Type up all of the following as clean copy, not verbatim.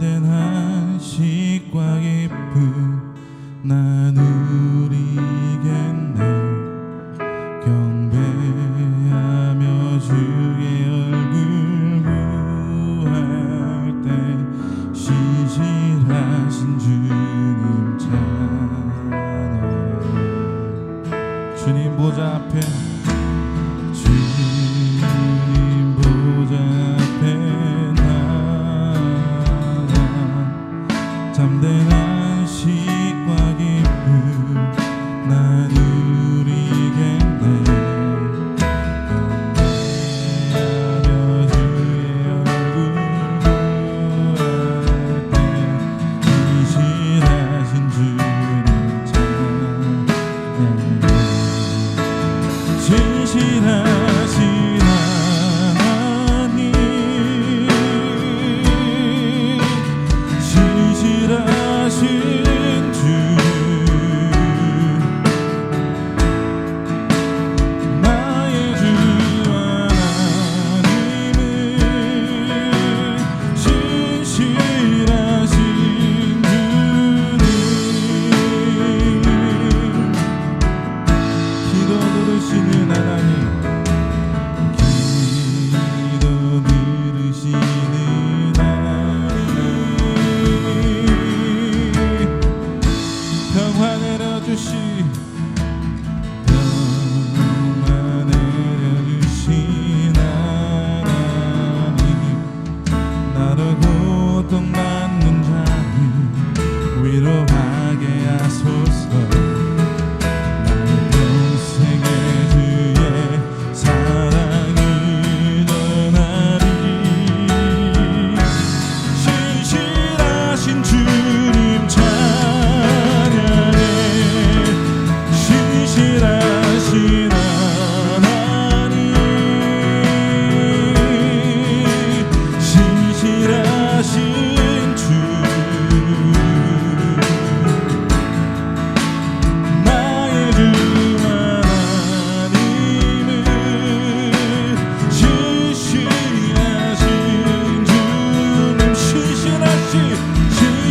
참된 안식과 기쁨 나 누리겠네. 경배하며 주의 얼굴 구할 때 신실하신 주님 찬양. 주님 보좌 앞에 참된 안식과 기쁨 나 누리겠네. 경배하며 주의 얼굴 구할 때 신실하신 주님 찬양해. 신실하신 하나님, 신실하신 주, 나의 주 하나님은 신실하신 주님. 기도 들으시는 하나님, 기도 들으시는 평화 내려주신 하나님, 나를 고통받는 자를 위로하게 하소서. 나의 평생에 주의 사랑을 전하리. 신실하신 주님 찬양해. 신실하신 하나님, 신실하신 주, 나의 주 하나님은 신실하신 주님.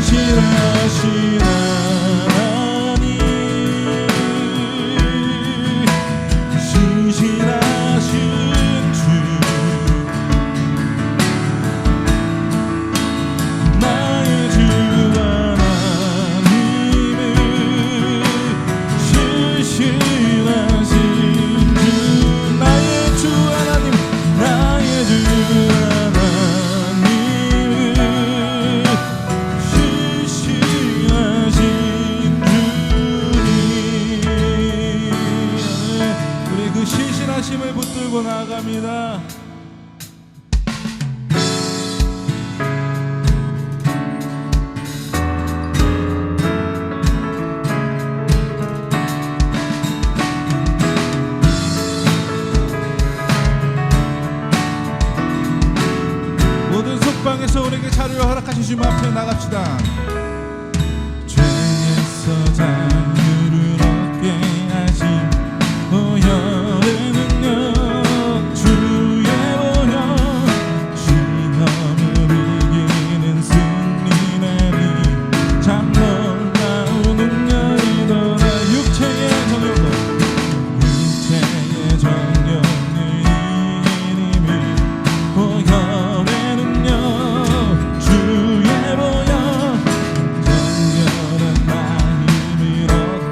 신실하신 하나님, 신실하신 주, 나의 주 하나님은 신실하신 주, 나의 주 하나님, 나의 주 하나님은 신실하신 주님. 우리 그 신실하심을 붙들고 나아갑니다. 모든 속방에서 우리에게 자유를 허락하신 주님 앞에 나갑시다. 죄에서 자유를 얻게 하신 보혈의 능력, 주의 보혈, 시험을 이기는 승리나니 참 놀라운 능력이더라. 육체의 정욕을 이기님이 보혈의 능력, 주의 보혈, 정결한 나 힘을 얻게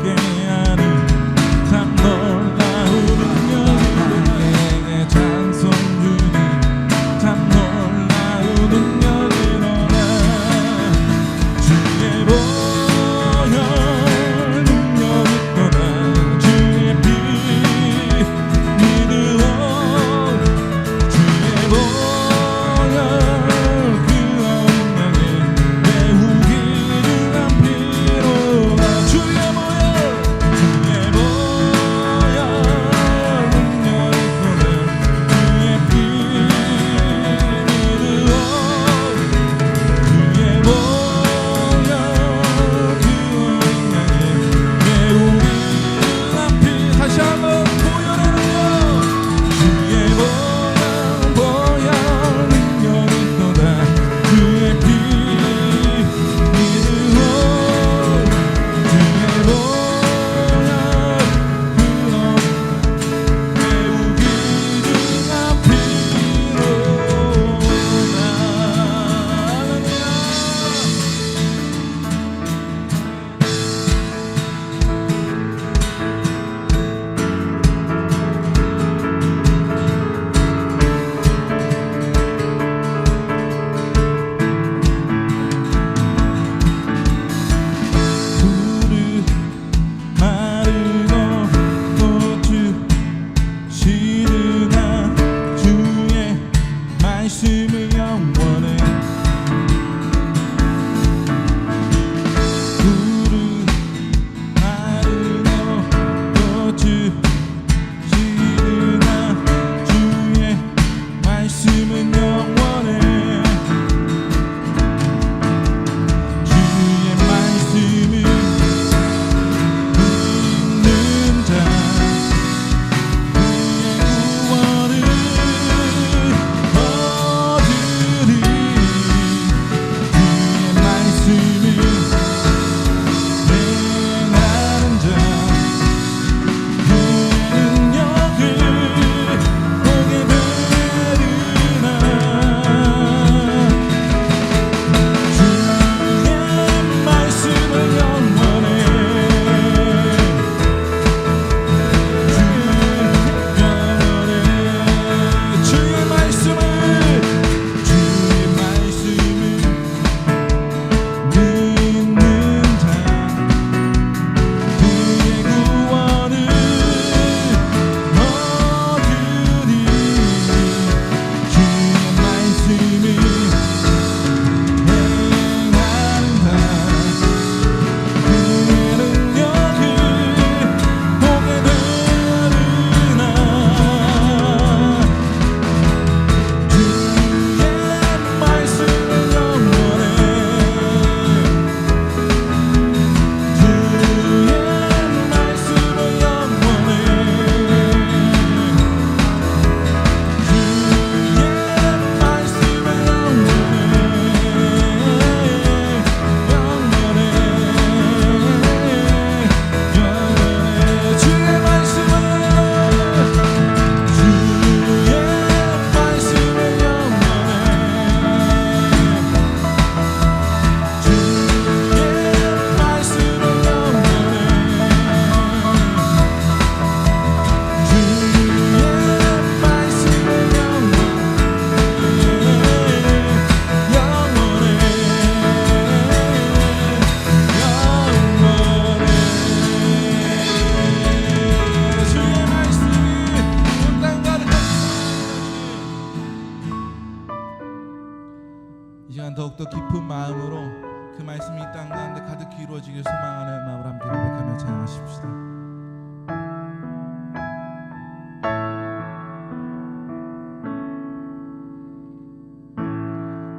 그 말씀이 이 땅 가운데 가득히 이루어지길 소망하는 마음을 함께 고백하며 찬양하십시다.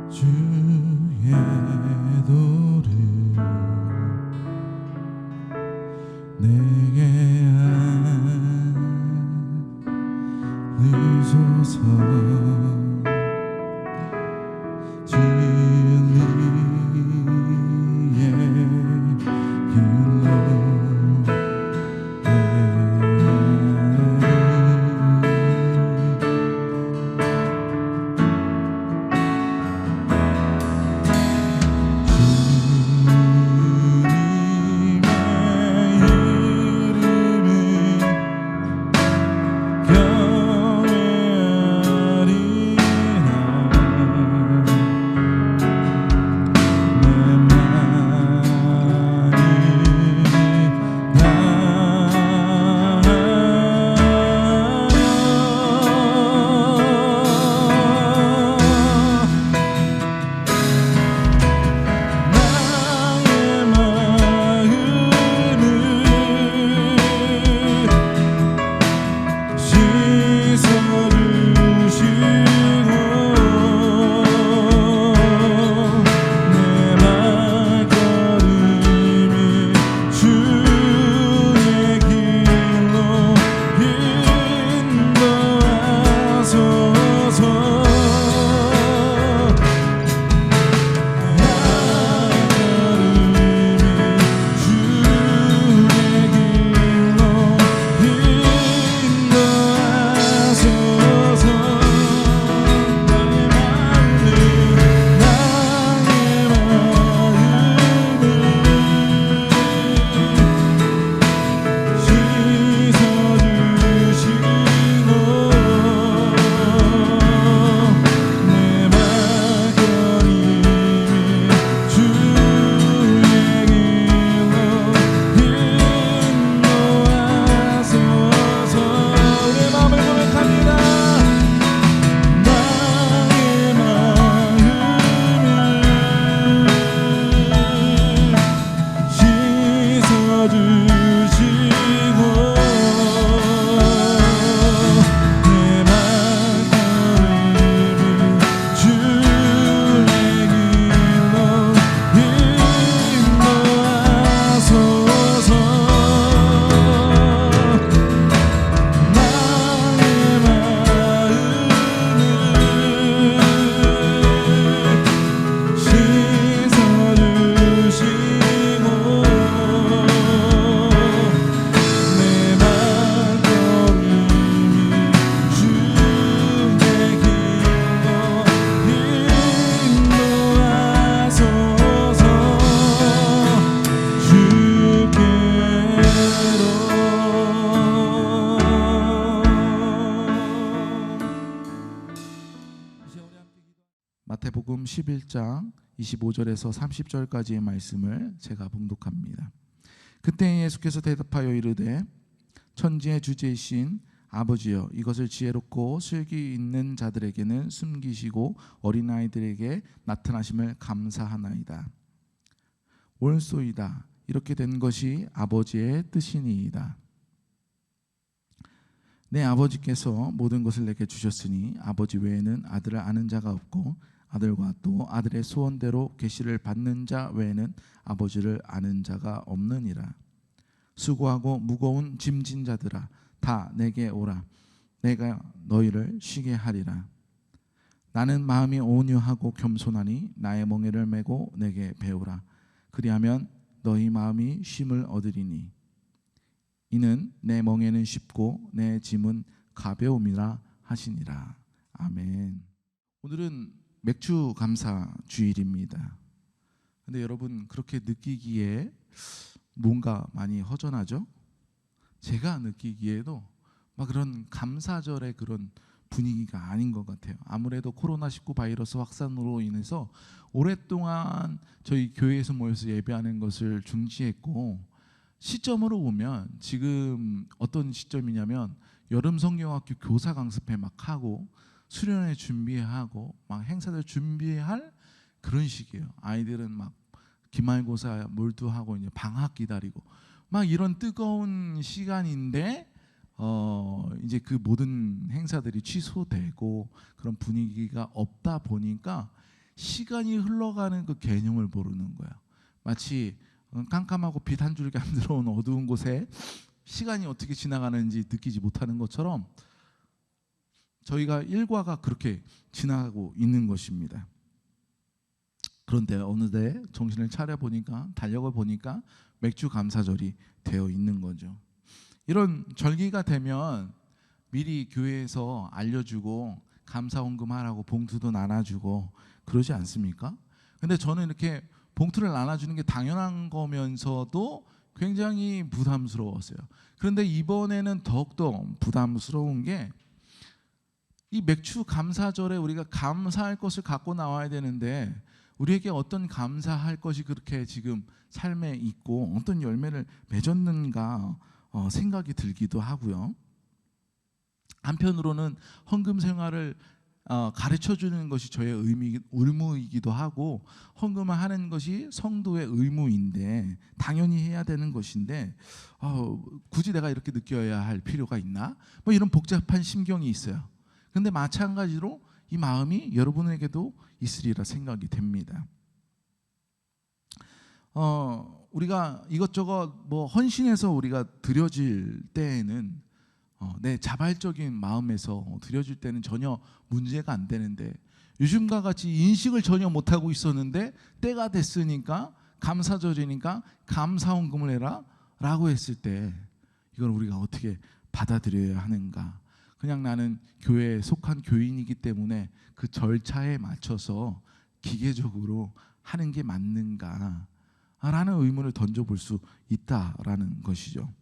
주의 도를 내게 알리소서. 마태복음 11장 25절에서 30절까지의 말씀을 제가 봉독합니다. 그때 예수께서 대답하여 이르되 천지의 주제이신 아버지여, 이것을 지혜롭고 슬기 있는 자들에게는 숨기시고 어린아이들에게 나타나심을 감사하나이다. 옳소이다. 이렇게 된 것이 아버지의 뜻이니이다. 내 아버지께서 모든 것을 내게 주셨으니 아버지 외에는 아들을 아는 자가 없고 아들과 또 아들의 소원대로 계시를 받는 자 외에는 아버지를 아는 자가 없느니라. 수고하고 무거운 짐진 자들아, 다 내게 오라. 내가 너희를 쉬게 하리라. 나는 마음이 온유하고 겸손하니 나의 멍에를 메고 내게 배우라. 그리하면 너희 마음이 쉼을 얻으리니 이는 내 멍에는 쉽고 내 짐은 가벼움이라 하시니라. 아멘. 오늘은 맥주 감사 주일입니다. 근데 여러분 그렇게 느끼기에 뭔가 많이 허전하죠? 제가 느끼기에도 막 그런 감사절의 그런 분위기가 아닌 것 같아요. 아무래도 코로나19 바이러스 확산으로 인해서 오랫동안 저희 교회에서 모여서 예배하는 것을 중지했고, 시점으로 보면 지금 어떤 시점이냐면 여름 성경학교 교사 강습회 막 하고 수련회 준비하고 막 행사들 준비할 그런 시기예요. 아이들은 막 기말고사 몰두하고 이제 방학 기다리고 막 이런 뜨거운 시간인데 이제 그 모든 행사들이 취소되고 그런 분위기가 없다 보니까 시간이 흘러가는 그 개념을 모르는 거야. 마치 깜깜하고 빛 한 줄기 안 들어온 어두운 곳에 시간이 어떻게 지나가는지 느끼지 못하는 것처럼 저희가 일과가 그렇게 지나가고 있는 것입니다. 그런데 어느새 정신을 차려 보니까, 달력을 보니까 맥주 감사절이 되어 있는 거죠. 이런 절기가 되면 미리 교회에서 알려주고 감사 헌금하라고 봉투도 나눠주고 그러지 않습니까? 근데 저는 이렇게 봉투를 나눠주는 게 당연한 거면서도 굉장히 부담스러웠어요. 그런데 이번에는 더욱더 부담스러운 게, 이 맥주 감사절에 우리가 감사할 것을 갖고 나와야 되는데 우리에게 어떤 감사할 것이 그렇게 지금 삶에 있고 어떤 열매를 맺었는가 생각이 들기도 하고요. 한편으로는 헌금 생활을 가르쳐 주는 것이 저의 의무이기도 하고, 헌금을 하는 것이 성도의 의무인데 당연히 해야 되는 것인데 굳이 내가 이렇게 느껴야 할 필요가 있나? 뭐 이런 복잡한 심경이 있어요. 그런데 마찬가지로 이 마음이 여러분에게도 있으리라 생각이 됩니다. 우리가 이것저것 뭐 헌신해서 우리가 드려질 때에는 내 자발적인 마음에서 드려질 때는 전혀 문제가 안 되는데, 요즘과 같이 인식을 전혀 못하고 있었는데 때가 됐으니까, 감사절이니까 감사헌금을 해라 라고 했을 때 이걸 우리가 어떻게 받아들여야 하는가? 그냥 나는 교회에 속한 교인이기 때문에 그 절차에 맞춰서 기계적으로 하는 게 맞는가? 라는 의문을 던져볼 수 있다라는 것이죠.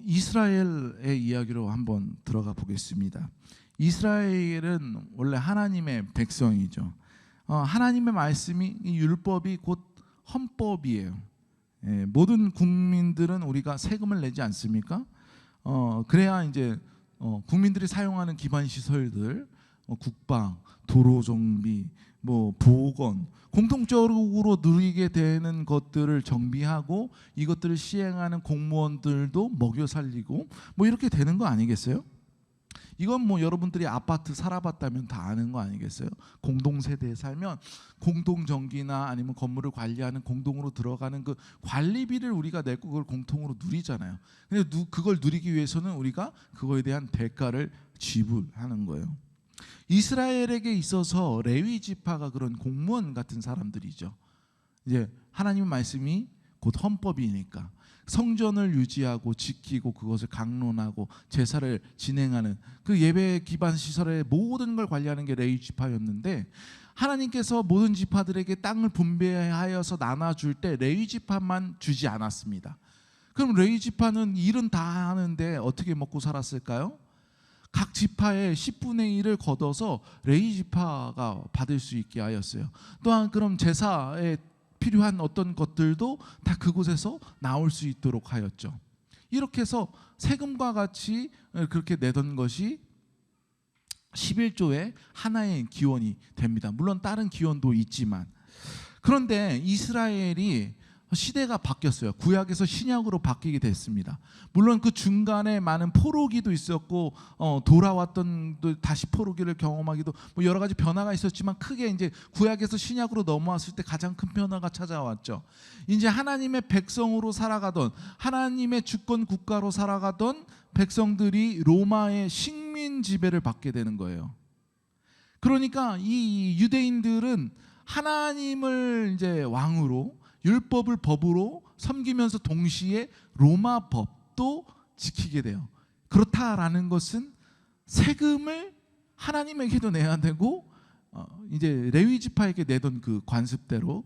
이스라엘의 이야기로 한번 들어가 보겠습니다. 이스라엘은 원래 하나님의 백성이죠. 하나님의 말씀이, 이 율법이 곧 헌법이에요. 모든 국민들은 우리가 세금을 내지 않습니까? 그래야 이제 국민들이 사용하는 기반 시설들, 국방, 도로 정비, 뭐 보건, 공통적으로 누리게 되는 것들을 정비하고 이것들을 시행하는 공무원들도 먹여 살리고 뭐 이렇게 되는 거 아니겠어요? 이건 뭐 여러분들이 아파트 살아봤다면 다 아는 거 아니겠어요? 공동세대에 살면 공동전기나 아니면 건물을 관리하는 공동으로 들어가는 그 관리비를 우리가 내고 그걸 공통으로 누리잖아요. 근데 그걸 누리기 위해서는 우리가 그거에 대한 대가를 지불하는 거예요. 이스라엘에게 있어서 레위 지파가 그런 공무원 같은 사람들이죠. 이제 하나님의 말씀이 곧 헌법이니까 성전을 유지하고 지키고 그것을 강론하고 제사를 진행하는 그 예배 기반 시설의 모든 걸 관리하는 게 레위 지파였는데, 하나님께서 모든 지파들에게 땅을 분배하여서 나눠줄 때 레위 지파만 주지 않았습니다. 그럼 레위 지파는 일은 다 하는데 어떻게 먹고 살았을까요? 각 지파의 10분의 1을 걷어서 레위 지파가 받을 수 있게 하였어요. 또한 그럼 제사에 필요한 어떤 것들도 다 그곳에서 나올 수 있도록 하였죠. 이렇게 해서 세금과 같이 그렇게 내던 것이 11조의 하나의 기원이 됩니다. 물론 다른 기원도 있지만, 그런데 이스라엘이 시대가 바뀌었어요. 구약에서 신약으로 바뀌게 됐습니다. 물론 그 중간에 많은 포로기도 있었고 돌아왔던 다시 포로기를 경험하기도 뭐 여러 가지 변화가 있었지만, 크게 이제 구약에서 신약으로 넘어왔을 때 가장 큰 변화가 찾아왔죠. 이제 하나님의 백성으로 살아가던, 하나님의 주권 국가로 살아가던 백성들이 로마의 식민 지배를 받게 되는 거예요. 그러니까 이 유대인들은 하나님을 이제 왕으로, 율법을 법으로 섬기면서 동시에 로마 법도 지키게 돼요. 그렇다라는 것은 세금을 하나님에게도 내야 되고 이제 레위 지파에게 내던 그 관습대로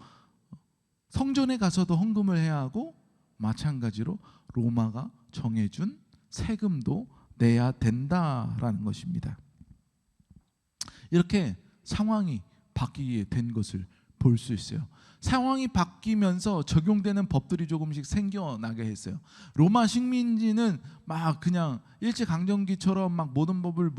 성전에 가서도 헌금을 해야 하고, 마찬가지로 로마가 정해준 세금도 내야 된다라는 것입니다. 이렇게 상황이 바뀌게 된 것을 볼 수 있어요. 상황이 바뀌면서 적용되는 법들이 조금씩 생겨나게 했어요. 로마 식민지는 막 그냥 일제강점기처럼 막 모든 법을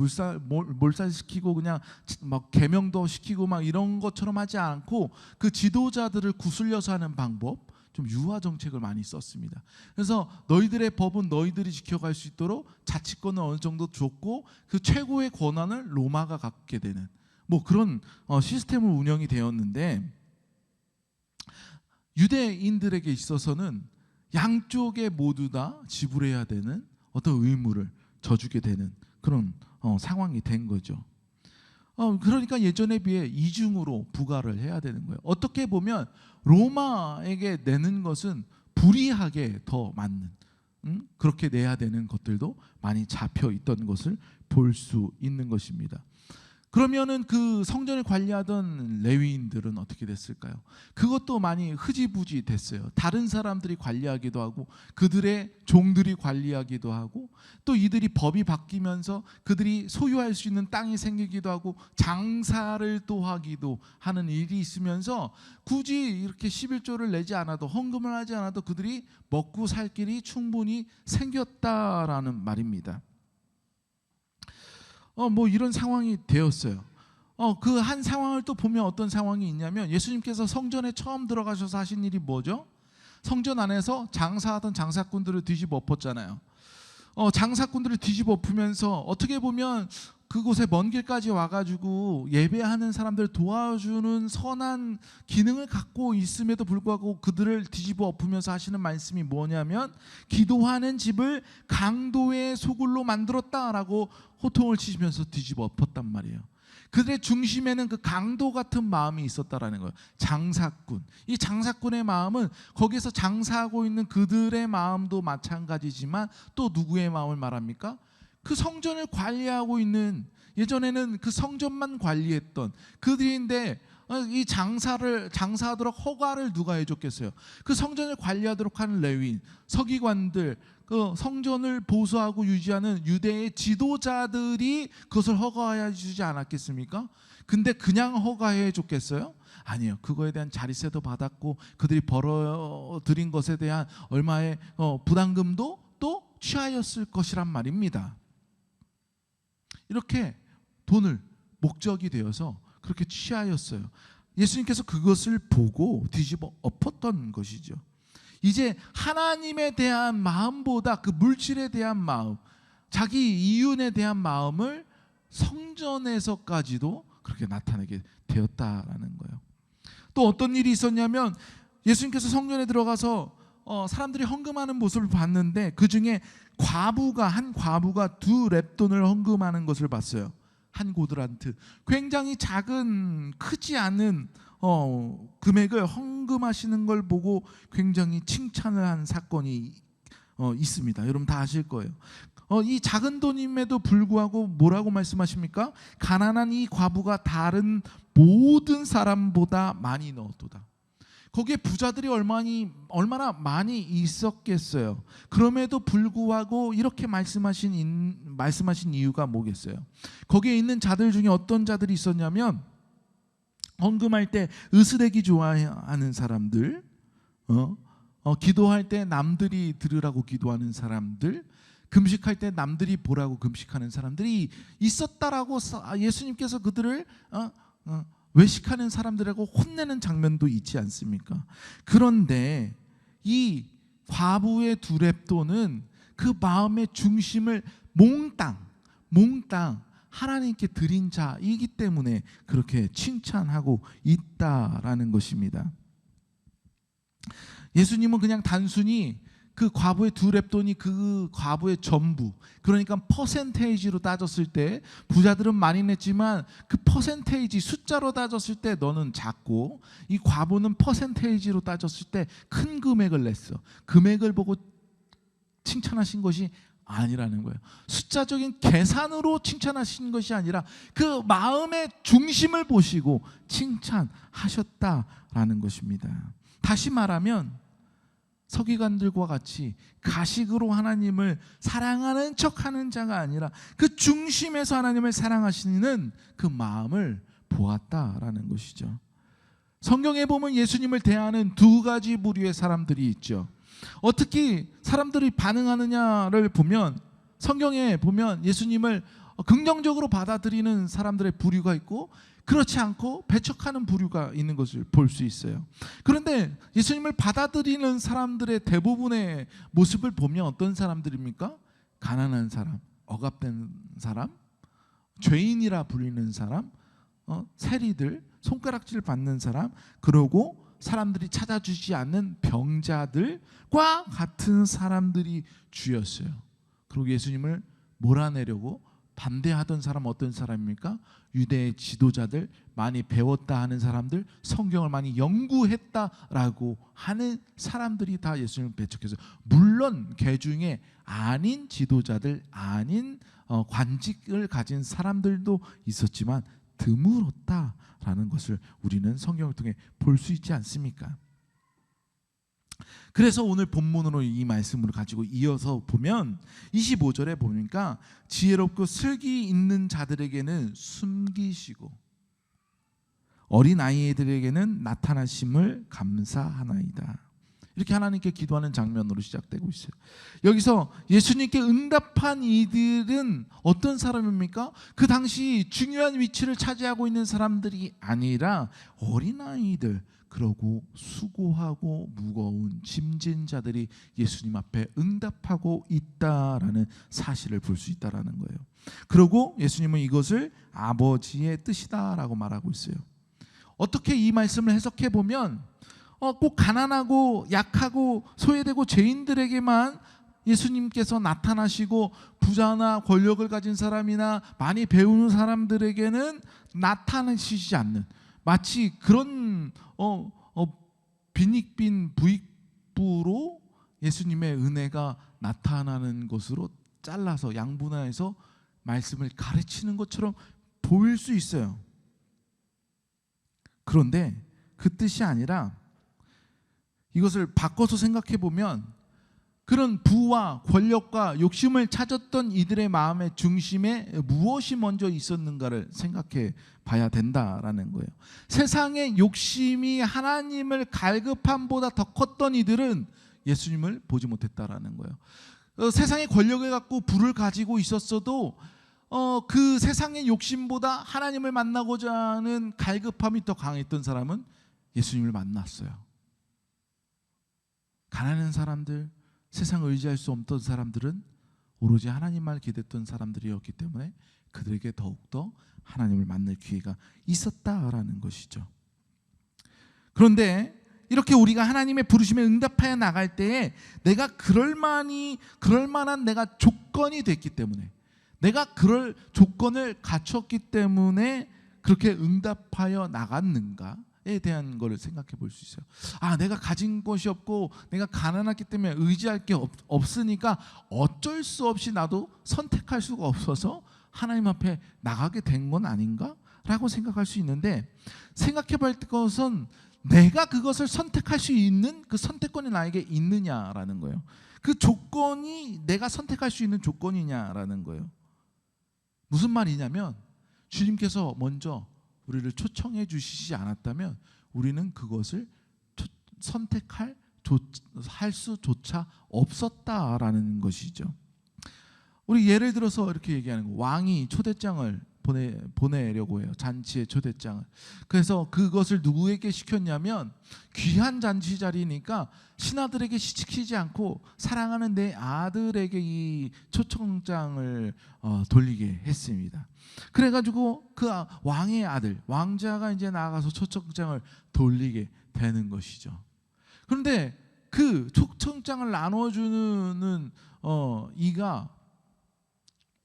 몰살시키고 그냥 막 개명도 시키고 막 이런 것처럼 하지 않고 그 지도자들을 구슬려서 하는 방법, 좀 유화 정책을 많이 썼습니다. 그래서 너희들의 법은 너희들이 지켜갈 수 있도록 자치권을 어느 정도 줬고 그 최고의 권한을 로마가 갖게 되는 뭐 그런 시스템을 운영이 되었는데, 유대인들에게 있어서는 양쪽에 모두 다 지불해야 되는 어떤 의무를 져주게 되는 그런 상황이 된 거죠. 그러니까 예전에 비해 이중으로 부과를 해야 되는 거예요. 어떻게 보면 로마에게 내는 것은 불이하게 더 맞는, 그렇게 내야 되는 것들도 많이 잡혀 있던 것을 볼 수 있는 것입니다. 그러면은 그 성전을 관리하던 레위인들은 어떻게 됐을까요? 그것도 많이 흐지부지 됐어요. 다른 사람들이 관리하기도 하고 그들의 종들이 관리하기도 하고 또 이들이 법이 바뀌면서 그들이 소유할 수 있는 땅이 생기기도 하고 장사를 또 하기도 하는 일이 있으면서 굳이 이렇게 11조를 내지 않아도, 헌금을 하지 않아도 그들이 먹고 살 길이 충분히 생겼다라는 말입니다. 뭐 이런 상황이 되었어요. 그 한 상황을 또 보면 어떤 상황이 있냐면, 예수님께서 성전에 처음 들어가셔서 하신 일이 뭐죠? 성전 안에서 장사하던 장사꾼들을 뒤집어 엎었잖아요. 장사꾼들을 뒤집어 엎으면서 어떻게 보면 그곳에 먼 길까지 와가지고 예배하는 사람들 도와주는 선한 기능을 갖고 있음에도 불구하고 그들을 뒤집어 엎으면서 하시는 말씀이 뭐냐면, 기도하는 집을 강도의 소굴로 만들었다라고 호통을 치시면서 뒤집어 엎었단 말이에요. 그들의 중심에는 그 강도 같은 마음이 있었다라는 거예요. 장사꾼. 이 장사꾼의 마음은 거기서 장사하고 있는 그들의 마음도 마찬가지지만 또 누구의 마음을 말합니까? 그 성전을 관리하고 있는, 예전에는 그 성전만 관리했던 그들인데 이 장사하도록 허가를 누가 해줬겠어요? 그 성전을 관리하도록 하는 레위인, 서기관들, 그 성전을 보수하고 유지하는 유대의 지도자들이 그것을 허가해 주지 않았겠습니까? 근데 그냥 허가해 줬겠어요? 아니에요. 그거에 대한 자리세도 받았고 그들이 벌어들인 것에 대한 얼마의 부담금도 또 취하였을 것이란 말입니다. 이렇게 돈을 목적이 되어서 그렇게 취하였어요. 예수님께서 그것을 보고 뒤집어 엎었던 것이죠. 이제 하나님에 대한 마음보다 그 물질에 대한 마음, 자기 이윤에 대한 마음을 성전에서까지도 그렇게 나타내게 되었다라는 거예요. 또 어떤 일이 있었냐면, 예수님께서 성전에 들어가서 사람들이 헌금하는 모습을 봤는데 그 중에 한 과부가 2렙돈을 헌금하는 것을 봤어요. 한 고드란트, 굉장히 작은, 크지 않은 금액을 헌금하시는 걸 보고 굉장히 칭찬을 한 사건이 있습니다. 여러분 다 아실 거예요. 이 작은 돈임에도 불구하고 뭐라고 말씀하십니까? 가난한 이 과부가 다른 모든 사람보다 많이 넣었도다. 거기에 부자들이 얼마나 많이 있었겠어요. 그럼에도 불구하고 이렇게 말씀하신 이유가 뭐겠어요? 거기에 있는 자들 중에 어떤 자들이 있었냐면, 헌금할 때 으스레기 좋아하는 사람들, 기도할 때 남들이 들으라고 기도하는 사람들, 금식할 때 남들이 보라고 금식하는 사람들이 있었다라고 예수님께서 그들을 외식하는 사람들하고 혼내는 장면도 있지 않습니까? 그런데 이 과부의 2렙돈은 그 마음의 중심을 몽땅 하나님께 드린 자이기 때문에 그렇게 칭찬하고 있다라는 것입니다. 예수님은 그냥 단순히 그 과부의 2렙돈이 그 과부의 전부, 그러니까 퍼센테이지로 따졌을 때 부자들은 많이 냈지만 그 퍼센테이지 숫자로 따졌을 때 너는 작고, 이 과부는 퍼센테이지로 따졌을 때 큰 금액을 냈어. 금액을 보고 칭찬하신 것이 아니라는 거예요. 숫자적인 계산으로 칭찬하신 것이 아니라 그 마음의 중심을 보시고 칭찬하셨다라는 것입니다. 다시 말하면 서기관들과 같이 가식으로 하나님을 사랑하는 척하는 자가 아니라 그 중심에서 하나님을 사랑하시는 그 마음을 보았다라는 것이죠. 성경에 보면 예수님을 대하는 두 가지 부류의 사람들이 있죠. 어떻게 사람들이 반응하느냐를 보면 성경에 보면 예수님을 긍정적으로 받아들이는 사람들의 부류가 있고 그렇지 않고 배척하는 부류가 있는 것을 볼 수 있어요. 그런데 예수님을 받아들이는 사람들의 대부분의 모습을 보면 어떤 사람들입니까? 가난한 사람, 억압된 사람, 죄인이라 불리는 사람, 세리들, 손가락질 받는 사람, 그러고 사람들이 찾아주지 않는 병자들과 같은 사람들이 주였어요. 그리고 예수님을 몰아내려고 반대하던 사람 어떤 사람입니까? 유대의 지도자들, 많이 배웠다 하는 사람들, 성경을 많이 연구했다라고 하는 사람들이 다 예수님을 배척해서, 물론 그 중에 아닌 지도자들, 아닌 관직을 가진 사람들도 있었지만 드물었다라는 것을 우리는 성경을 통해 볼 수 있지 않습니까? 그래서 오늘 본문으로 이 말씀을 가지고 이어서 보면 25절에 보니까 지혜롭고 슬기 있는 자들에게는 숨기시고 어린 아이들에게는 나타나심을 감사하나이다. 이렇게 하나님께 기도하는 장면으로 시작되고 있어요. 여기서 예수님께 응답한 이들은 어떤 사람입니까? 그 당시 중요한 위치를 차지하고 있는 사람들이 아니라 어린아이들, 그러고 수고하고 무거운 짐진 자들이 예수님 앞에 응답하고 있다라는 사실을 볼 수 있다라는 거예요. 그리고 예수님은 이것을 아버지의 뜻이다라고 말하고 있어요. 어떻게 이 말씀을 해석해 보면 꼭 가난하고 약하고 소외되고 죄인들에게만 예수님께서 나타나시고 부자나 권력을 가진 사람이나 많이 배우는 사람들에게는 나타나시지 않는, 마치 그런 빈익빈 부익부로 예수님의 은혜가 나타나는 것으로 잘라서 양분화해서 말씀을 가르치는 것처럼 보일 수 있어요. 그런데 그 뜻이 아니라 이것을 바꿔서 생각해 보면 그런 부와 권력과 욕심을 찾았던 이들의 마음의 중심에 무엇이 먼저 있었는가를 생각해 봐야 된다라는 거예요. 세상의 욕심이 하나님을 갈급함보다 더 컸던 이들은 예수님을 보지 못했다라는 거예요. 세상의 권력을 갖고 부를 가지고 있었어도 그 세상의 욕심보다 하나님을 만나고자 하는 갈급함이 더 강했던 사람은 예수님을 만났어요. 가난한 사람들, 세상을 의지할 수 없던 사람들은 오로지 하나님만 기댔던 사람들이었기 때문에 그들에게 더욱더 하나님을 만날 기회가 있었다라는 것이죠. 그런데 이렇게 우리가 하나님의 부르심에 응답하여 나갈 때에 내가 그럴 만한 내가 조건이 됐기 때문에, 내가 그럴 조건을 갖췄기 때문에 그렇게 응답하여 나갔는가에 대한 것을 생각해 볼 수 있어요. 내가 가진 것이 없고 내가 가난하기 때문에 의지할 게 없으니까 어쩔 수 없이 나도 선택할 수가 없어서 하나님 앞에 나가게 된 건 아닌가? 라고 생각할 수 있는데, 생각해 볼 것은 내가 그것을 선택할 수 있는 그 선택권이 나에게 있느냐라는 거예요. 그 조건이 내가 선택할 수 있는 조건이냐라는 거예요. 무슨 말이냐면 주님께서 먼저 우리를 초청해 주시지 않았다면 우리는 그것을 선택할 수조차 없었다라는 것이죠. 우리 예를 들어서 이렇게 얘기하는 거, 왕이 초대장을 보내려고 해요. 잔치의 초대장을. 그래서 그것을 누구에게 시켰냐면 귀한 잔치 자리니까 신하들에게 시키지 않고 사랑하는 내 아들에게 이 초청장을 돌리게 했습니다. 그래가지고 그 왕의 아들, 왕자가 이제 나가서 초청장을 돌리게 되는 것이죠. 그런데 그 초청장을 나눠주는 이가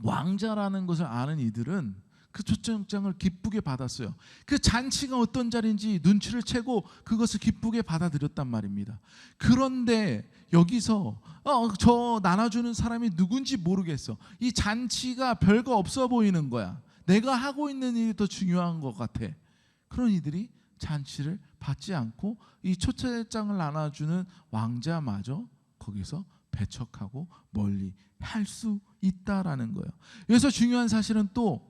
왕자라는 것을 아는 이들은 그 초청장을 기쁘게 받았어요. 그 잔치가 어떤 자리인지 눈치를 채고 그것을 기쁘게 받아들였단 말입니다. 그런데 여기서 저 나눠주는 사람이 누군지 모르겠어. 이 잔치가 별거 없어 보이는 거야. 내가 하고 있는 일이 더 중요한 것 같아. 그런 이들이 잔치를 받지 않고 이 초청장을 나눠주는 왕자마저 거기서 배척하고 멀리 할 수 있다라는 거예요. 여기서 중요한 사실은 또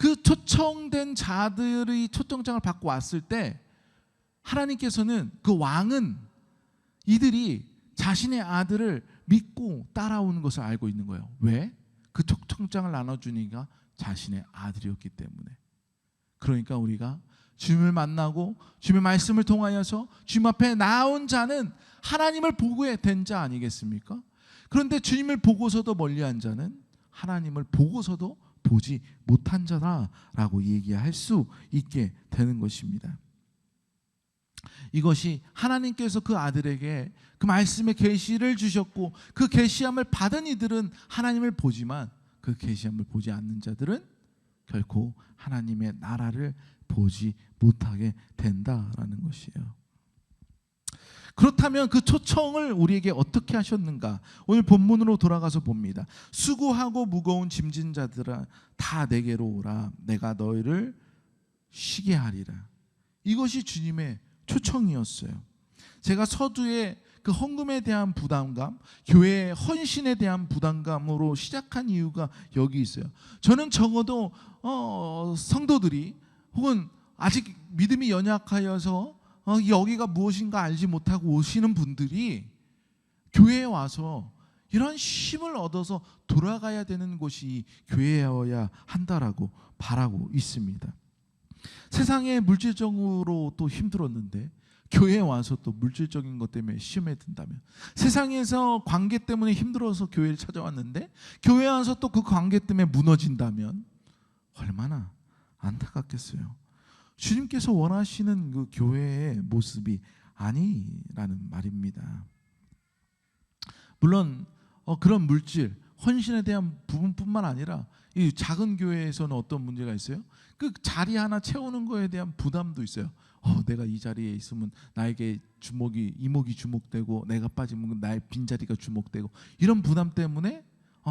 그 초청된 자들이 초청장을 받고 왔을 때 하나님께서는 그 왕은 이들이 자신의 아들을 믿고 따라오는 것을 알고 있는 거예요. 왜? 그 촉청장을 나눠주니까 자신의 아들이었기 때문에. 그러니까 우리가 주님을 만나고 주님의 말씀을 통하여서 주님 앞에 나온 자는 하나님을 보고 된 자 아니겠습니까? 그런데 주님을 보고서도 멀리한 자는 하나님을 보고서도 보지 못한 자라라고 얘기할 수 있게 되는 것입니다. 이것이 하나님께서 그 아들에게 그 말씀의 계시를 주셨고 그 계시함을 받은 이들은 하나님을 보지만 그 계시함을 보지 않는 자들은 결코 하나님의 나라를 보지 못하게 된다라는 것이에요. 그렇다면 그 초청을 우리에게 어떻게 하셨는가? 오늘 본문으로 돌아가서 봅니다. 수고하고 무거운 짐진 자들아 다 내게로 오라. 내가 너희를 쉬게 하리라. 이것이 주님의 초청이었어요. 제가 서두에 그 헌금에 대한 부담감, 교회의 헌신에 대한 부담감으로 시작한 이유가 여기 있어요. 저는 적어도 성도들이 혹은 아직 믿음이 연약하여서 여기가 무엇인가 알지 못하고 오시는 분들이 교회에 와서 이런 힘을 얻어서 돌아가야 되는 곳이 교회여야 한다라고 바라고 있습니다. 세상에 물질적으로 또 힘들었는데 교회에 와서 또 물질적인 것 때문에 시험에 든다면, 세상에서 관계 때문에 힘들어서 교회를 찾아왔는데 교회에 와서 또 그 관계 때문에 무너진다면 얼마나 안타깝겠어요. 주님께서 원하시는 그 교회의 모습이 아니라는 말입니다. 물론 그런 물질, 헌신에 대한 부분뿐만 아니라 이 작은 교회에서는 어떤 문제가 있어요? 그 자리 하나 채우는 거에 대한 부담도 있어요. 내가 이 자리에 있으면 나에게 이목이 주목되고 내가 빠지면 나의 빈자리가 주목되고, 이런 부담 때문에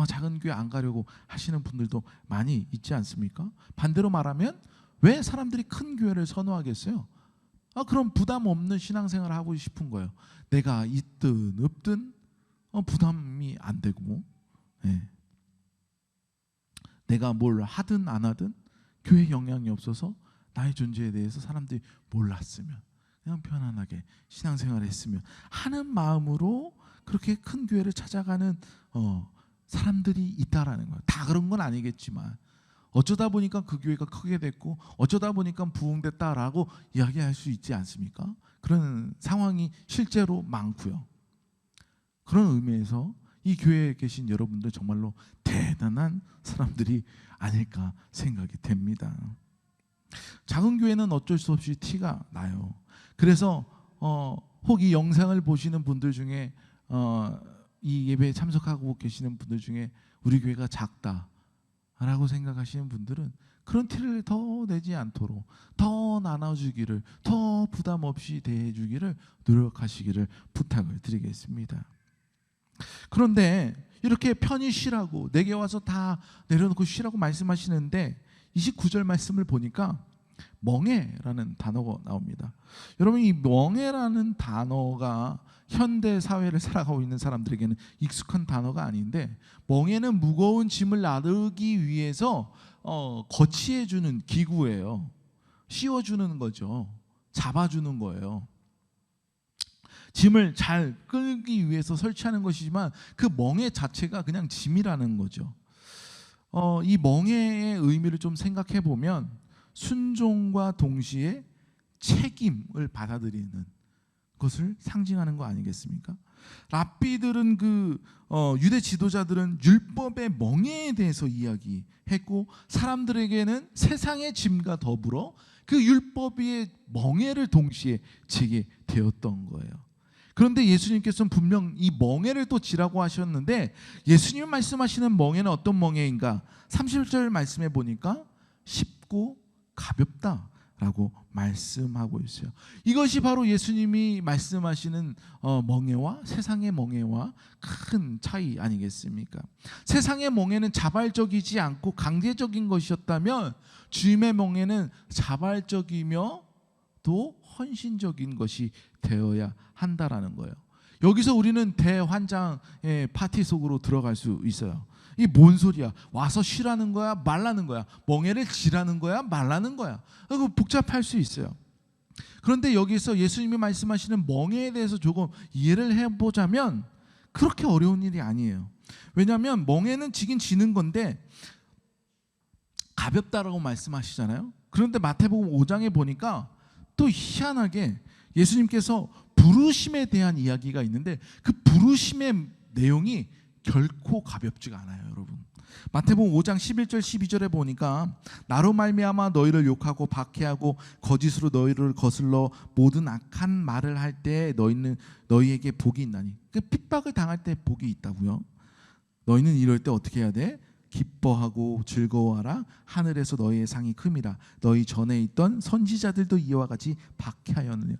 작은 교회 안 가려고 하시는 분들도 많이 있지 않습니까? 반대로 말하면 왜 사람들이 큰 교회를 선호하겠어요? 그럼 부담 없는 신앙생활을 하고 싶은 거예요. 내가 있든 없든 부담이 안 되고, 내가 뭘 하든 안 하든 교회에 영향이 없어서 나의 존재에 대해서 사람들이 몰랐으면 그냥 편안하게 신앙생활을 했으면 하는 마음으로 그렇게 큰 교회를 찾아가는 사람들이 있다라는 거예요. 다 그런 건 아니겠지만 어쩌다 보니까 그 교회가 크게 됐고 어쩌다 보니까 부흥됐다라고 이야기할 수 있지 않습니까? 그런 상황이 실제로 많고요. 그런 의미에서 이 교회에 계신 여러분들 정말로 대단한 사람들이 아닐까 생각이 됩니다. 작은 교회는 어쩔 수 없이 티가 나요. 그래서 혹 이 영상을 보시는 분들 중에 이 예배에 참석하고 계시는 분들 중에 우리 교회가 작다라고 생각하시는 분들은 그런 티를 더 내지 않도록 더 나눠주기를, 더 부담 없이 대해주기를 노력하시기를 부탁을 드리겠습니다. 그런데 이렇게 편히 쉬라고, 내게 와서 다 내려놓고 쉬라고 말씀하시는데 29절 말씀을 보니까 멍해라는 단어가 나옵니다. 여러분, 이 멍해라는 단어가 현대 사회를 살아가고 있는 사람들에게는 익숙한 단어가 아닌데, 멍해는 무거운 짐을 나르기 위해서 거치해주는 기구예요. 씌워주는 거죠. 잡아주는 거예요. 짐을 잘 끌기 위해서 설치하는 것이지만 그 멍해 자체가 그냥 짐이라는 거죠. 이 멍해의 의미를 좀 생각해 보면 순종과 동시에 책임을 받아들이는 것을 상징하는 거 아니겠습니까? 랍비들은 유대 지도자들은 율법의 멍해에 대해서 이야기했고, 사람들에게는 세상의 짐과 더불어 그 율법의 멍해를 동시에 지게 되었던 거예요. 그런데 예수님께서는 분명 이 멍해를 또 지라고 하셨는데, 예수님이 말씀하시는 멍해는 어떤 멍해인가? 30절 말씀해 보니까 쉽고 가볍다라고 말씀하고 있어요. 이것이 바로 예수님이 말씀하시는 멍해와 세상의 멍해와 큰 차이 아니겠습니까? 세상의 멍해는 자발적이지 않고 강제적인 것이었다면 주님의 멍해는 자발적이며 또 헌신적인 것이 되어야 한다라는 거예요. 여기서 우리는 대환장의 파티 속으로 들어갈 수 있어요. 이 뭔 소리야? 와서 쉬라는 거야? 말라는 거야? 멍해를 지라는 거야? 말라는 거야? 복잡할 수 있어요. 그런데 여기서 예수님이 말씀하시는 멍에에 대해서 조금 이해를 해보자면 그렇게 어려운 일이 아니에요. 왜냐하면 멍에는 지긴 지는 건데 가볍다라고 말씀하시잖아요. 그런데 마태복음 5장에 보니까 또 희한하게 예수님께서 부르심에 대한 이야기가 있는데 그 부르심의 내용이 결코 가볍지가 않아요, 여러분. 마태복음 5장 11절 12절에 보니까 나로 말미암아 너희를 욕하고 박해하고 거짓으로 너희를 거슬러 모든 악한 말을 할 때 너희에게 복이 있나니. 그 핍박을 당할 때 복이 있다고요. 너희는 이럴 때 어떻게 해야 돼? 기뻐하고 즐거워하라. 하늘에서 너희의 상이 큼이라. 너희 전에 있던 선지자들도 이와 같이 박해하였느냐.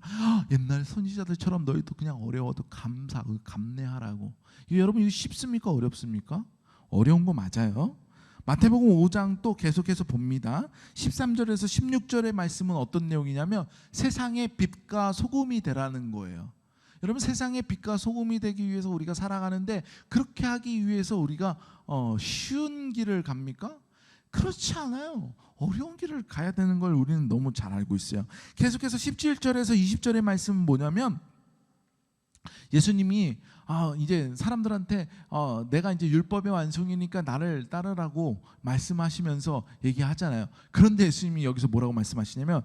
옛날 선지자들처럼 너희도 그냥 어려워도 감내하라고. 여러분 이거 쉽습니까? 어렵습니까? 어려운 거 맞아요. 마태복음 5장 또 계속해서 봅니다. 13절에서 16절의 말씀은 어떤 내용이냐면 세상의 빛과 소금이 되라는 거예요. 여러분 세상의 빛과 소금이 되기 위해서 우리가 살아가는데 그렇게 하기 위해서 우리가 쉬운 길을 갑니까? 그렇지 않아요. 어려운 길을 가야 되는 걸 우리는 너무 잘 알고 있어요. 계속해서 17절에서 20절의 말씀은 뭐냐면 예수님이 이제 사람들한테 내가 이제 율법의 완성이니까 나를 따르라고 말씀하시면서 얘기하잖아요. 그런데 예수님이 여기서 뭐라고 말씀하시냐면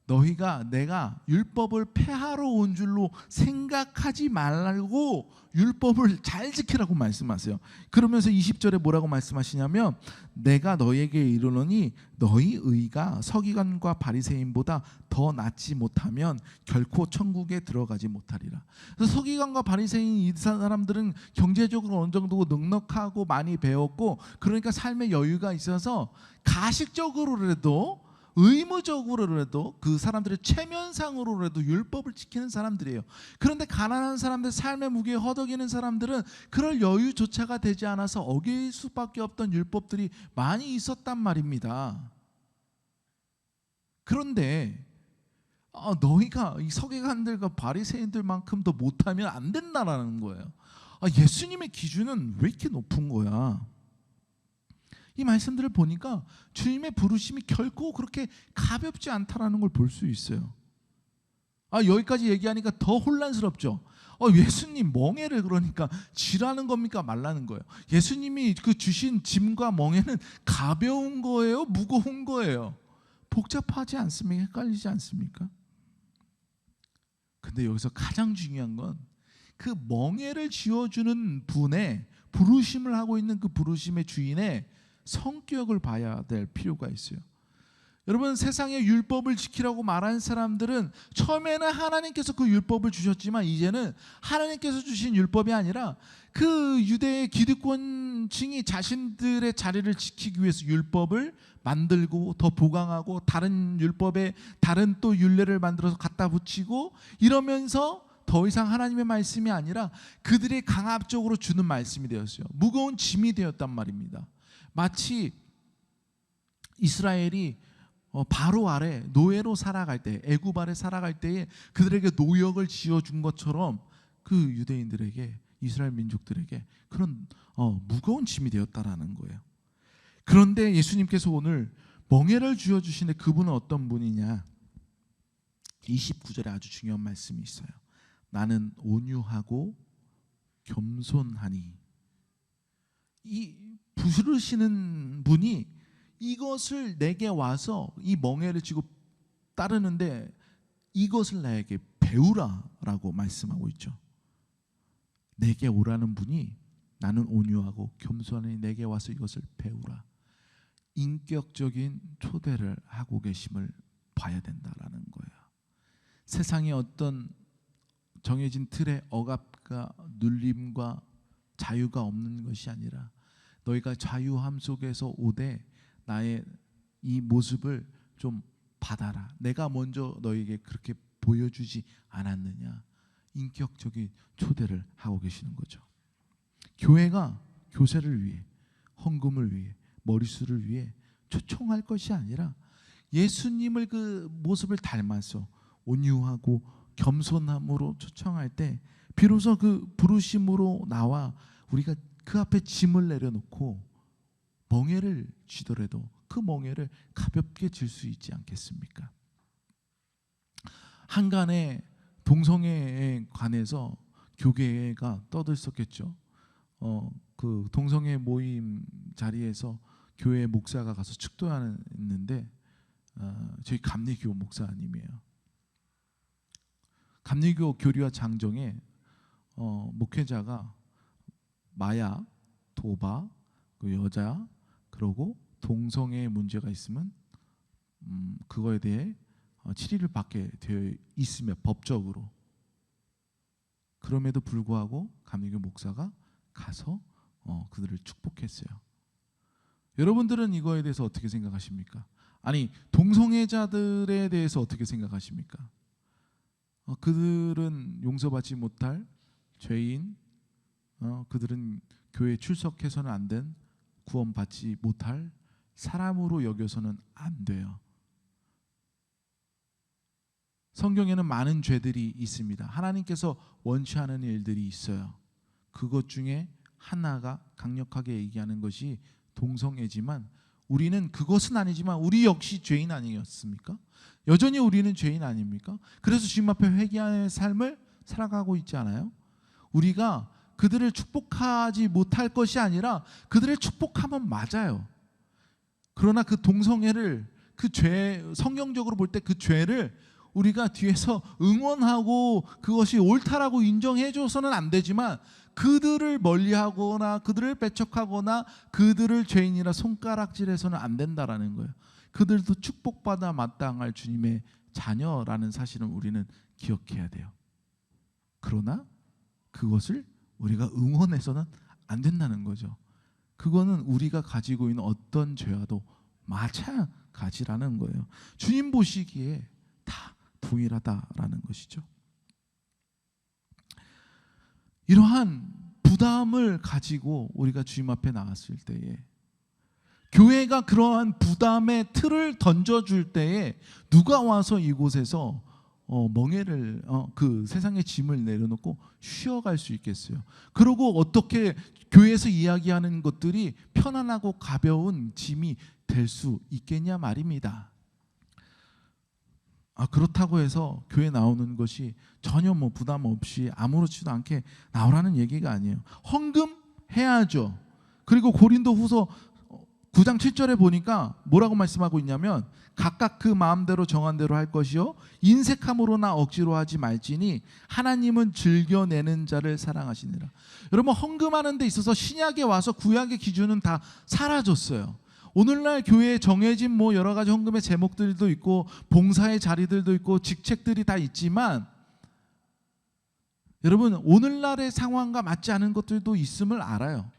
너희가 내가 율법을 폐하러 온 줄로 생각하지 말고 율법을 잘 지키라고 말씀하세요. 그러면서 20절에 뭐라고 말씀하시냐면 내가 너희에게 이르노니 너희 의가 서기관과 바리새인보다 더 낫지 못하면 결코 천국에 들어가지 못하리라. 그래서 서기관과 바리새인 이 사람들은 경제적으로 어느 정도 넉넉하고 많이 배웠고 그러니까 삶의 여유가 있어서 가식적으로라도 의무적으로라도 그 사람들의 체면상으로라도 율법을 지키는 사람들이에요. 그런데 가난한 사람들, 삶의 무게에 허덕이는 사람들은 그럴 여유조차가 되지 않아서 어길 수밖에 없던 율법들이 많이 있었단 말입니다. 그런데 너희가 이 서기관들과 바리새인들만큼도 못하면 안 된다라는 거예요. 예수님의 기준은 왜 이렇게 높은 거야? 이 말씀들을 보니까 주님의 부르심이 결코 그렇게 가볍지 않다라는 걸 볼 수 있어요. 여기까지 얘기하니까 더 혼란스럽죠. 예수님 멍에를 그러니까 쥐라는 겁니까 말라는 거예요. 예수님이 그 주신 짐과 멍에는 가벼운 거예요, 무거운 거예요? 복잡하지 않습니까? 헷갈리지 않습니까? 근데 여기서 가장 중요한 건 그 멍에를 쥐어주는 분의 부르심을 하고 있는 그 부르심의 주인의 성격을 봐야 될 필요가 있어요. 여러분 세상의 율법을 지키라고 말하는 사람들은 처음에는 하나님께서 그 율법을 주셨지만 이제는 하나님께서 주신 율법이 아니라 그 유대의 기득권층이 자신들의 자리를 지키기 위해서 율법을 만들고 더 보강하고 다른 율법에 다른 또 율례를 만들어서 갖다 붙이고 이러면서 더 이상 하나님의 말씀이 아니라 그들이 강압적으로 주는 말씀이 되었어요. 무거운 짐이 되었단 말입니다. 마치 이스라엘이 바로 아래 노예로 살아갈 때, 애굽 아래 살아갈 때에 그들에게 노역을 지어준 것처럼 그 유대인들에게, 이스라엘 민족들에게 그런 무거운 짐이 되었다라는 거예요. 그런데 예수님께서 오늘 멍에를 쥐어주시는데 그분은 어떤 분이냐? 29절에 아주 중요한 말씀이 있어요. 나는 온유하고 겸손하니. 이 부르시는 분이 이것을 내게 와서 이 멍에를 쥐고 따르는데 이것을 나에게 배우라라고 말씀하고 있죠. 내게 오라는 분이 나는 온유하고 겸손하니 내게 와서 이것을 배우라. 인격적인 초대를 하고 계심을 봐야 된다라는 거예요. 세상에 어떤 정해진 틀의 억압과 눌림과 자유가 없는 것이 아니라 너희가 자유함 속에서 오되 나의 이 모습을 좀 받아라. 내가 먼저 너희에게 그렇게 보여주지 않았느냐. 인격적인 초대를 하고 계시는 거죠. 교회가 교세를 위해, 헌금을 위해, 머리수를 위해 초청할 것이 아니라 예수님을 그 모습을 닮아서 온유하고 겸손함으로 초청할 때 비로소 그 부르심으로 나와 우리가 그 앞에 짐을 내려놓고 멍에를 쥐더라도 그 멍에를 가볍게 질 수 있지 않겠습니까? 한간에 동성애에 관해서 교계가 떠들썩했죠. 그 동성애 모임 자리에서 교회 목사가 가서 축도하는데 저희 감리교 목사님이에요. 감리교 교리와 장정에 목회자가 마약, 도박, 그 여자, 그리고 동성애 문제가 있으면 그거에 대해 치리를 받게 되어 있으며 법적으로. 그럼에도 불구하고 감리교 목사가 가서 그들을 축복했어요. 여러분들은 이거에 대해서 어떻게 생각하십니까? 아니, 동성애자들에 대해서 어떻게 생각하십니까? 그들은 용서받지 못할 죄인, 그들은 교회에 출석해서는 안 된, 구원받지 못할 사람으로 여겨서는 안 돼요. 성경에는 많은 죄들이 있습니다. 하나님께서 원치 않은 일들이 있어요. 그것 중에 하나가 강력하게 얘기하는 것이 동성애지만, 우리는 그것은 아니지만 우리 역시 죄인 아니었습니까? 여전히 우리는 죄인 아닙니까? 그래서 주님 앞에 회개하는 삶을 살아가고 있지 않아요? 우리가 그들을 축복하지 못할 것이 아니라 그들을 축복하면 맞아요. 그러나 그 동성애를, 그 죄, 성경적으로 볼 때 그 죄를 우리가 뒤에서 응원하고 그것이 옳다라고 인정해줘서는 안 되지만, 그들을 멀리하거나 그들을 배척하거나 그들을 죄인이라 손가락질해서는 안 된다라는 거예요. 그들도 축복받아 마땅할 주님의 자녀라는 사실은 우리는 기억해야 돼요. 그러나 그것을 우리가 응원해서는 안 된다는 거죠. 그거는 우리가 가지고 있는 어떤 죄와도 마찬가지라는 거예요. 주님 보시기에 다 동일하다라는 것이죠. 이러한 부담을 가지고 우리가 주님 앞에 나왔을 때에, 교회가 그러한 부담의 틀을 던져줄 때에 누가 와서 이곳에서 멍에를 그 세상의 짐을 내려놓고 쉬어갈 수 있겠어요? 그리고 어떻게 교회에서 이야기하는 것들이 편안하고 가벼운 짐이 될 수 있겠냐 말입니다. 그렇다고 해서 교회 나오는 것이 전혀 부담 없이 아무렇지도 않게 나오라는 얘기가 아니에요. 헌금해야죠. 그리고 고린도후서 9장 7절에 보니까 뭐라고 말씀하고 있냐면, 각각 그 마음대로 정한 대로 할 것이요 인색함으로나 억지로 하지 말지니 하나님은 즐겨내는 자를 사랑하시니라. 여러분, 헌금하는 데 있어서 신약에 와서 구약의 기준은 다 사라졌어요. 오늘날 교회에 정해진 여러 가지 헌금의 제목들도 있고 봉사의 자리들도 있고 직책들이 다 있지만, 여러분, 오늘날의 상황과 맞지 않은 것들도 있음을 알아요.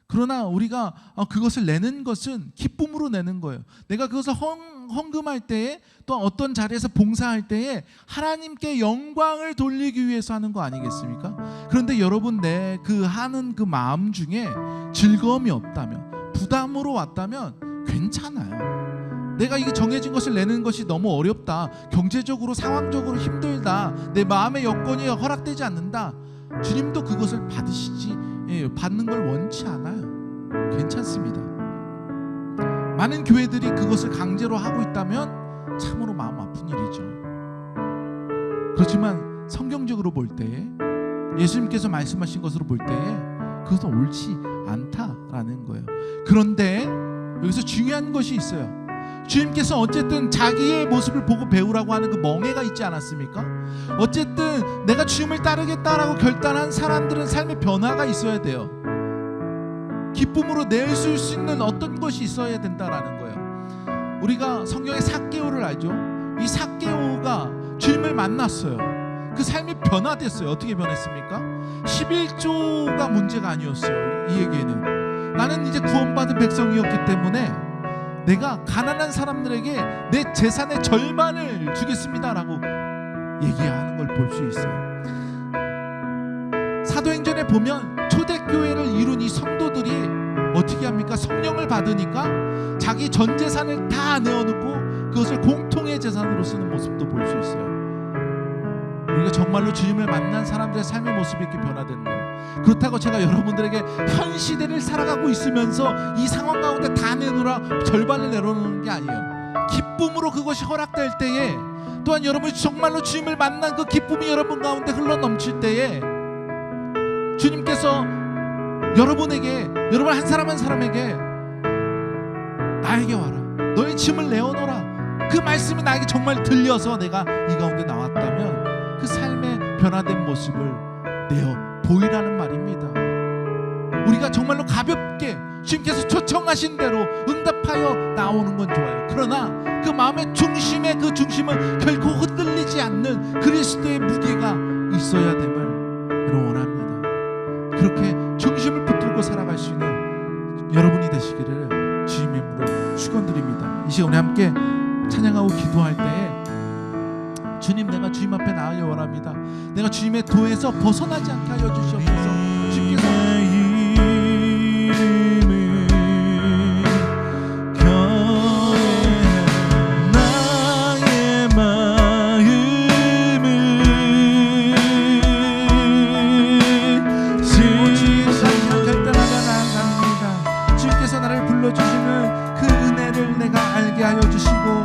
그러나 우리가 그것을 내는 것은 기쁨으로 내는 거예요. 내가 그것을 헌금할 때에, 또 어떤 자리에서 봉사할 때에 하나님께 영광을 돌리기 위해서 하는 거 아니겠습니까? 그런데 여러분, 내 그 하는 그 마음 중에 즐거움이 없다면, 부담으로 왔다면 괜찮아요. 내가 이게 정해진 것을 내는 것이 너무 어렵다, 경제적으로 상황적으로 힘들다, 내 마음의 여건이 허락되지 않는다, 주님도 그것을 받는 걸 원치 않아요. 괜찮습니다. 많은 교회들이 그것을 강제로 하고 있다면 참으로 마음 아픈 일이죠. 그렇지만 성경적으로 볼 때에, 예수님께서 말씀하신 것으로 볼 때에 그것은 옳지 않다라는 거예요. 그런데 여기서 중요한 것이 있어요. 주님께서 어쨌든 자기의 모습을 보고 배우라고 하는 그 멍에가 있지 않았습니까? 어쨌든 내가 주님을 따르겠다라고 결단한 사람들은 삶의 변화가 있어야 돼요. 기쁨으로 낼 수 있는 어떤 것이 있어야 된다라는 거예요. 우리가 성경의 삭개오를 알죠? 이 삭개오가 주님을 만났어요. 그 삶이 변화됐어요. 어떻게 변했습니까? 11조가 문제가 아니었어요. 이에게는 나는 이제 구원받은 백성이었기 때문에 내가 가난한 사람들에게 내 재산의 절반을 주겠습니다라고 얘기하는 걸 볼 수 있어요. 사도행전에 보면 초대교회를 이룬 이 성도들이 어떻게 합니까? 성령을 받으니까 자기 전 재산을 다 내어놓고 그것을 공통의 재산으로 쓰는 모습도 볼 수 있어요. 우리가 정말로 주님을 만난 사람들의 삶의 모습이 이렇게 변화되는 거예요. 그렇다고 제가 여러분들에게 현 시대를 살아가고 있으면서 이 상황 가운데 다 내놓으라, 절반을 내려놓는 게 아니에요. 기쁨으로 그것이 허락될 때에 또한 여러분이 정말로 주님을 만난 그 기쁨이 여러분 가운데 흘러넘칠 때에 주님께서 여러분에게, 여러분 한 사람 한 사람에게 나에게 와라, 너의 짐을 내어놓으라, 그 말씀이 나에게 정말 들려서 내가 이 가운데 나왔다면 그 삶의 변화된 모습을 내어 보이라는 말입니다. 우리가 정말로 가볍게 주님께서 초청하신 대로 응답하여 나오는 건 좋아요. 그러나 그 마음의 중심에, 그 중심은 결코 흔들리지 않는 그리스도의 무게가 있어야 됨을 여러분 원합니다. 그렇게 중심을 붙들고 살아갈 수 있는 여러분이 되시기를 주님의 이름으로 축원드립니다. 이 시간에 함께 찬양하고 기도할 때에 주님, 내가 주님 앞에 나아가기 원합니다. 내가 주님의 도에서 벗어나지 않게 하여 주시옵소서. 주님께서 주시는 그 은혜를 내가 알게 하여 주시고